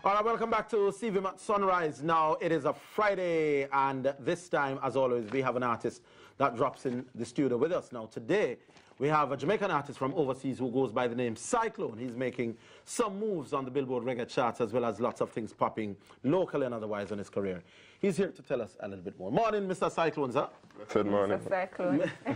All right, welcome back to CVM at Sunrise. Now, it is a Friday, and this time, as always, we have an artist that drops in the studio with us. Now, today, we have a Jamaican artist from overseas who goes by the name Xyclone. He's making some moves on the Billboard reggae charts, as well as lots of things popping locally and otherwise in his career. He's here to tell us a little bit more. Morning, Mr. Xyclone, sir. Good morning. Mr. Cyclone. You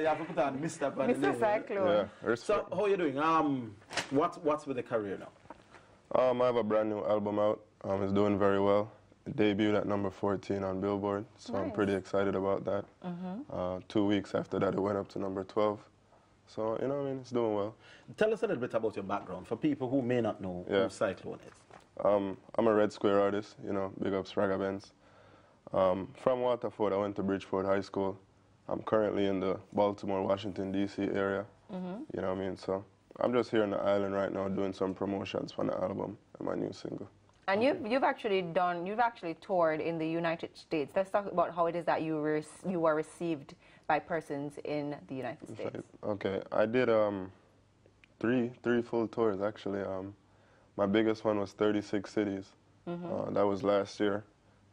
have to put on Mr. Mr. Cyclone. Yeah, So, how are you doing? What's with the career now? I have a brand new album out. It's doing very well. It debuted at number 14 on Billboard, so Nice. I'm pretty excited about that. 2 weeks after that, it went up to number 12. So, you know what I mean, it's doing well. Tell us a little bit about your background for people who may not know who Xyclone is. I'm a Red Square artist, you know, big up Benz. From Waterford, I went to Bridgeport High School. I'm currently in the Baltimore, Washington, D.C. area, you know what I mean? So I'm just here on the island right now doing some promotions for the album and my new single. And you've actually toured in the United States. Let's talk about how it is that you were received by persons in the United States. Okay, I did three full tours actually. My biggest one was 36 cities. That was last year.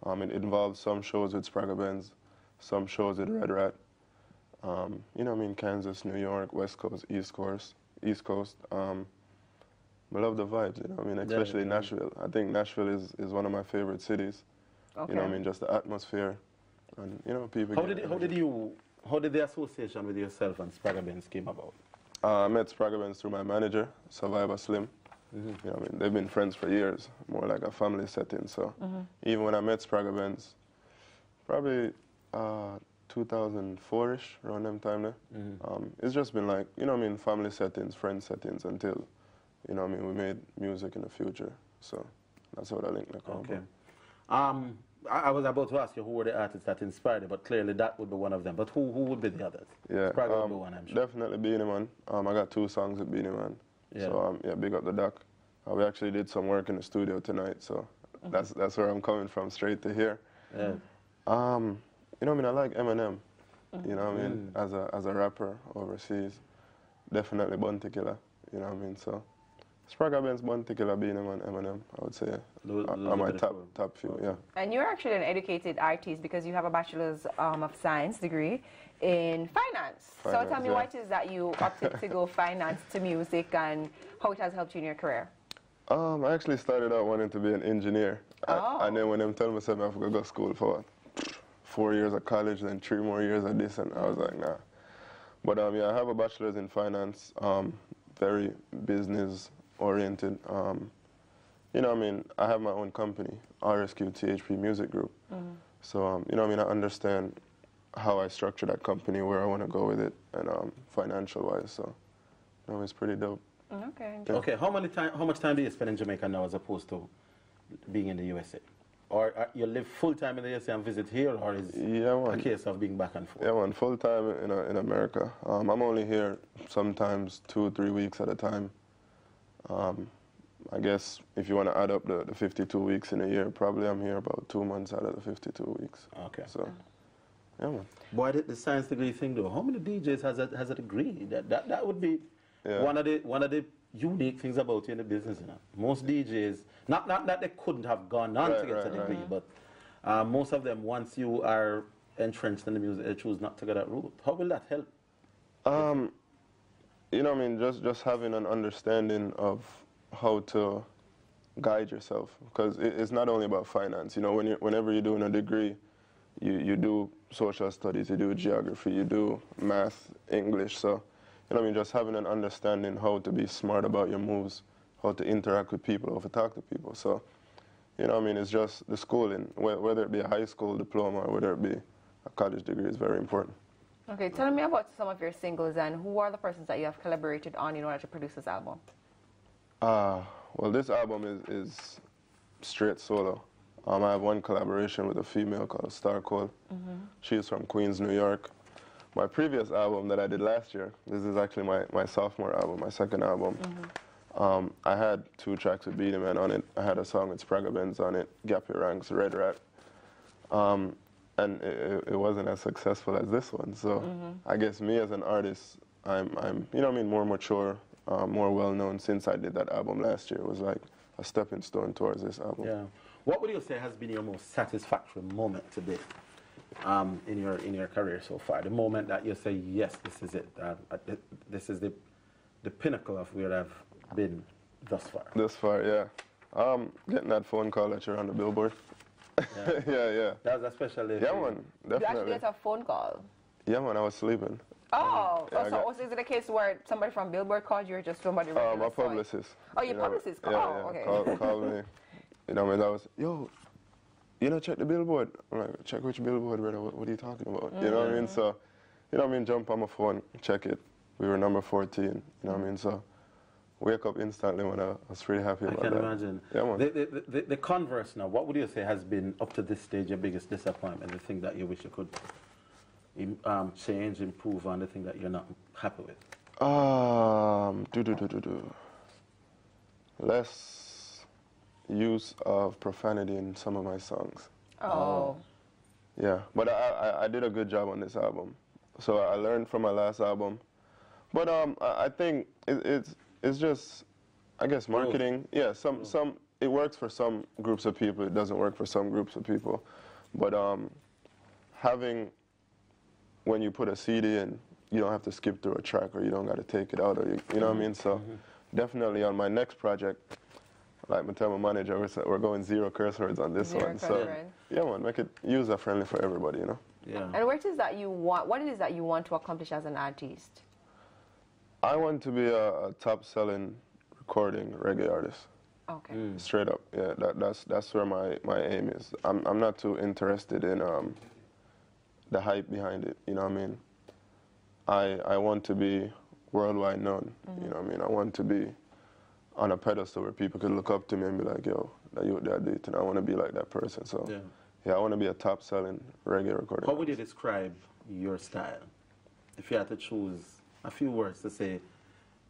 It involved some shows with Benz, some shows with Red Rat. You know what I mean, Kansas, New York, West Coast, East Coast. I love the vibes, you know what I mean, especially Nashville. I think Nashville is one of my favorite cities. Okay. You know what I mean, just the atmosphere and, you know, people. How did the association with yourself and Benz came about? I met Benz through my manager, Survivor Slim. You know what I mean, they've been friends for years, more like a family setting. So even when I met Benz, probably 2004-ish, around them time there, it's just been like, you know what I mean, family settings, friend settings until, you know what I mean, we made music in the future. So that's what I link the combo. Okay. I was about to ask you who were the artists that inspired you, but clearly that would be one of them. But who would be the others? Yeah, would be one, I'm sure. Definitely Beanie Man. I got 2 songs with Beanie Man. Yeah. So yeah, big up the doc. We actually did some work in the studio tonight, so that's where I'm coming from, straight to here. Yeah. You know what I mean, I like Eminem. You know what I mean, as a rapper overseas. Definitely Bounty Killer, you know what I mean, so. Benz, Bounty Killer, Beanie Man, Eminem, I would say are my top few, yeah. And you're actually an educated artist because you have a Bachelor's of Science degree in finance. So tell me why it is that you opted to go finance to music and how it has helped you in your career. I actually started out wanting to be an engineer. And then when them told me I have to go to school for 4 years of college, then 3 more years of this, and I was like, nah. But yeah, I have a Bachelor's in finance, very business-oriented. You know what I mean, I have my own company, RsqthpMusic Group. So, you know what I mean, I understand how I structure that company, where I want to go with it, and financial-wise, so, you know, it's pretty dope. Okay. Yeah. Okay, how much time do you spend in Jamaica now as opposed to being in the USA? Or you live full-time in the USA and visit here, or is it a case of being back and forth? Yeah, man, full-time in America. I'm only here sometimes 2 or 3 weeks at a time. I guess if you want to add up the 52 weeks in a year, probably I'm here about 2 months out of the 52 weeks. Okay. So, yeah, man. Boy, the science degree thing though, how many DJs has a degree? That would be one of the unique things about you in the business, you know. Most DJs, not that they couldn't have gone on to get a degree, but most of them, once you are entrenched in the music, they choose not to go that route. How will that help? You know what I mean, just having an understanding of how to guide yourself, because it's not only about finance. You know, whenever you're doing a degree, you do social studies, you do geography, you do math, English, so, you know what I mean, just having an understanding how to be smart about your moves, how to interact with people, how to talk to people. So, you know what I mean, it's just the schooling, whether it be a high school diploma or whether it be a college degree, is very important. Okay, tell me about some of your singles and who are the persons that you have collaborated on in order to produce this album? Well, this album is straight solo. I have one collaboration with a female called Star Cole. She's from Queens, New York. My previous album that I did last year, this is actually my sophomore album, my second album. I had 2 tracks with Beanie Man on it. I had a song with Benz on it, Gappy Ranks, Red Rat. And it wasn't as successful as this one. So I guess me as an artist, I'm you know what I mean, more mature, more well-known since I did that album last year. It was like a stepping stone towards this album. Yeah. What would you say has been your most satisfactory moment today in your career so far? The moment that you say, yes, this is it. This is the pinnacle of where I've been thus far. Thus far, yeah. Getting that phone call that you're on the Billboard. Yeah. yeah. That was a special day. Yeah, man, definitely. You actually get a phone call? Yeah, man, I was sleeping. Oh, Yeah, so is it a case where somebody from Billboard called you or just somebody regular? My publicist. Oh, your publicist called? Yeah, Okay. Called me. You know, I was, yo, you know, check the Billboard. I'm like, check which Billboard, brother? What are you talking about? You know what I mean? So, you know what I mean? Jump on my phone, check it. We were number 14. You know what I mean? So, wake up instantly when I was pretty happy about that. I can imagine. Yeah, man. The converse now, what would you say has been, up to this stage, your biggest disappointment, the thing that you wish you could change, improve on, the thing that you're not happy with? Less use of profanity in some of my songs. Oh. Yeah, but I did a good job on this album. So I learned from my last album. But I think it's just, I guess, marketing. Yeah, it works for some groups of people. It doesn't work for some groups of people. But when you put a CD in, you don't have to skip through a track, or you don't got to take it out, or you know what I mean? So definitely on my next project, like I tell my manager, we're going 0 curse words on this one. So yeah, man, make it user friendly for everybody, you know? Yeah. And what is that you want to accomplish as an artist? I want to be a top-selling recording reggae artist. Okay. Straight up, yeah. That's where my aim is. I'm not too interested in the hype behind it. You know what I mean? I want to be worldwide known. You know what I mean? I want to be on a pedestal where people could look up to me and be like, yo, that you there, dude, and I want to be like that person. So yeah, I want to be a top-selling reggae recorder. How would you describe your style? If you had to choose a few words to say,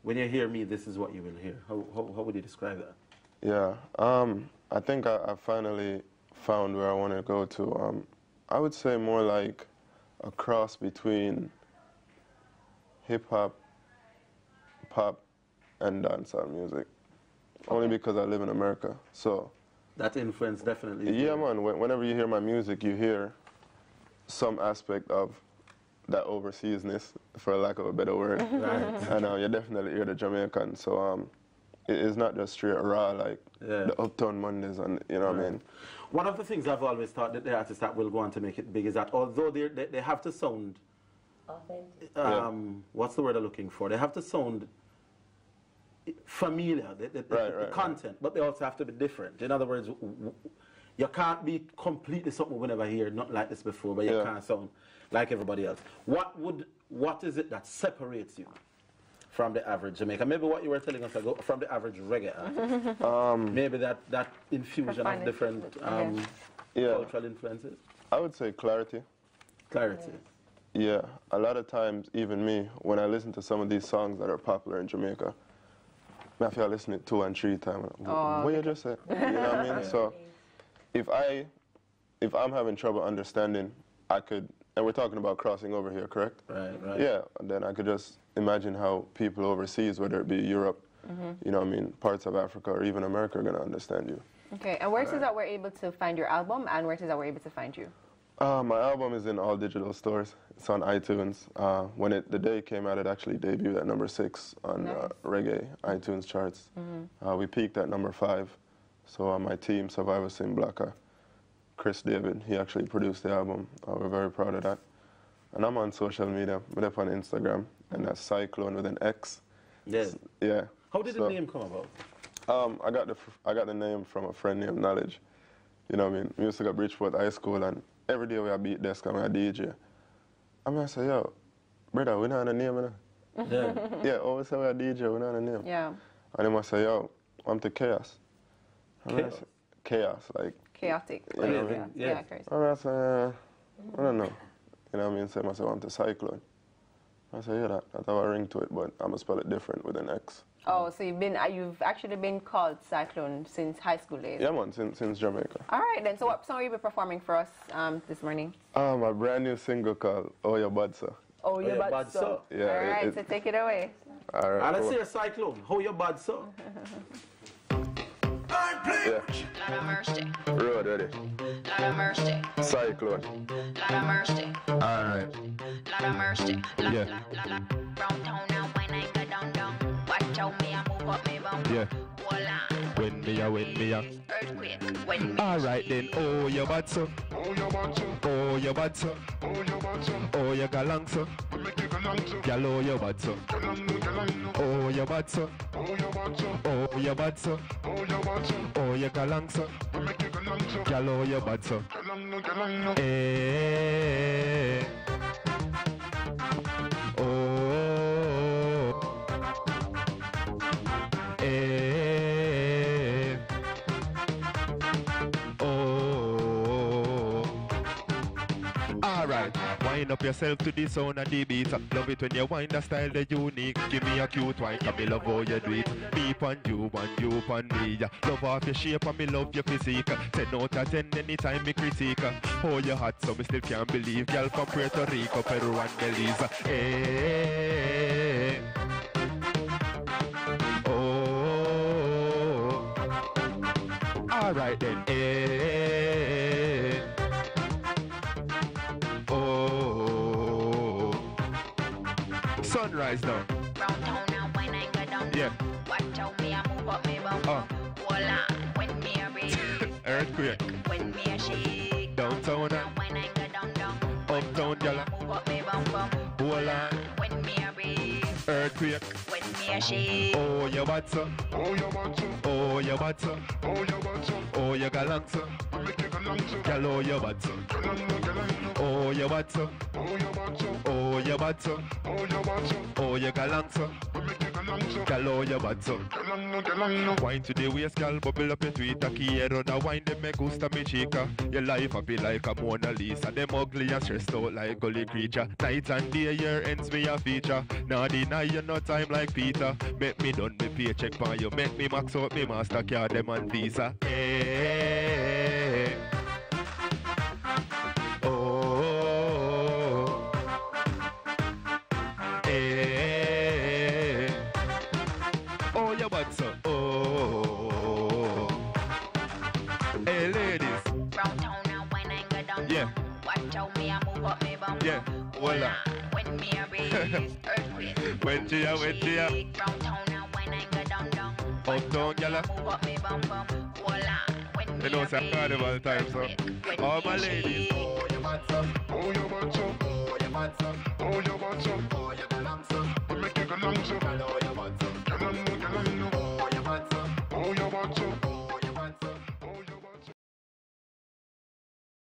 when you hear me, this is what you will hear. How would you describe that? Yeah, I think I finally found where I want to go to. I would say more like a cross between hip-hop, pop, and dancehall music. Only because I live in America, so. That influence definitely. Yeah, man, whenever you hear my music, you hear some aspect of that overseasness, for lack of a better word. Right. And you definitely hear the Jamaican, so it's not just straight raw like the Uptown Mondays, and you know what I mean? One of the things I've always thought that the artists that will go on to make it big is that although they have to sound authentic. What's the word I'm looking for? They have to sound familiar, the content, but they also have to be different. In other words, you can't be completely something we never heard, not like this before, but you can't sound like everybody else. What is it that separates you from the average Jamaican? Maybe what you were telling us ago, from the average reggae artist. Maybe that infusion of different cultural influences. I would say clarity. Clarity. Yeah, a lot of times, even me, when I listen to some of these songs that are popular in Jamaica, I feel I listen to it 2 and 3 times. What you just said? You know what I mean? So, if I'm having trouble understanding, I could, and we're talking about crossing over here, correct? Right. Yeah, and then I could just imagine how people overseas, whether it be Europe, you know what I mean, parts of Africa, or even America, are going to understand you. Okay, and where is it that we're able to find your album, and where is it that we're able to find you? My album is in all digital stores. It's on iTunes. When the day it came out, it actually debuted at number 6 on reggae iTunes charts. We peaked at number 5. So my team, Survivor Sim Blacker, Chris David, he actually produced the album. We're very proud of that. And I'm on social media. I'm up on Instagram, and that's Xyclone with an X. Yes. Yeah. How did the name come about? I got the name from a friend named Knowledge. You know what I mean? We used to go to Bridgeport High School, and every day we had beat desk and we had DJ. I'm gonna say, yo, brother, we not on a name, you know? Yeah, always say we had DJ, we not on a name. Yeah. And he must say, yo, I'm to Chaos. Chaos, like. Chaotic. You know what I mean? Yeah, crazy. I'm gonna say, I don't know. You know what I mean? So I must say, I'm to Xyclone. I say, yeah, that's how I ring to it, but I'm gonna spell it different with an X. Oh, so you've actually been called Xyclone since high school days? Yeah, man, since Jamaica. All right, then. So what song will you be performing for us this morning? My brand new single called Oh Your Bad So. Oh Your Bad So. Yeah. All right, so take it away. All right. Let's hear Xyclone. How you bad, sir? Yeah. Lord of mercy. Road ready. Lord of mercy. Cyclone. Lord of mercy. Alright. Lord of mercy. Yeah. Brown town now when I go down. Watch out me, I move up me bum. Yeah. Hold on. When me a. Earthquake. When me. Alright then. Oh, you bad, sir. Oh, you bad, sir. Oh, you bad, sir. Oh, you bad, sir. Oh, you galang, sir. Girl, oh, you bad, sir. Oh, you bad, sir. Oh, you bad, sir. Oh, you bad, sir. Oh, you bad, sir. Oh, you galang, sir. Girl, oh, you bad, sir. Eh. Oh. Eh. Oh. Alright, wind up yourself to the sound of the beat. Love it when you wind the style the unique. Give me a cute wine, cause me love how you do it. Me pon you pon me. Love off your shape and me love your physique. 10 out of 10 anytime me critique. Oh, you hot so me still can't believe. Girl from Puerto Rico, Peru and Belize. Hey. Oh. Alright then. Hey. Oh. Sunrise now. Brown town now when I go down. Yeah. Watch out me, I move up me bum. Oh. Hold on. When me a raise. Earthquake. When me a shake. Downtown Now when I go down. uptown, gyal. Move up me bum. Hold on. When me a raise. Earthquake. When me a shake. Oh, you bad, sir. Oh, you bad, sir. Oh, you bad, sir. Oh, you bad, sir. Oh, you galang, sir. Gyal, oh, you bad, sir. Oh, you bad, sir. Oh, you bad, sir. Oh, you bad, sir. Oh, you bad, sir. Oh, you galang, sir. Gyal, oh, you bad, sir. Wine to the waist, gyal, bubble up your Twitter. Quiero da wine, them me gusta mi chica. Your life happy like a Mona Lisa. Them ugly and stressed out like gully creature. Night and day, year ends me a feature. Now deny you no time like Peter. Make me done me paycheck for you. Make me max out me Mastercard, them and Visa. Hey. Oh. Hey. Oh, you bad, sir. Oh. Hey, ladies. Brown town now when I go down. Yeah. Watch out me, I move up me bum. Yeah. Voila. When me a raise. Earthquake. When she a. Brown town now when I go down. Uptown, gyal. Move up me bum. Voila. When me You know, a it's a raise. carnival time, so. When All me my a ladies. shake. Oh, you bad, sir. Oh, you bad, sir. Oh, you bad, sir. Oh, you bad, sir. Oh, you galang, sir. Make you galang, sir. Oh, you bad, sir. Oh, you bad, sir. Oh, you bad, sir.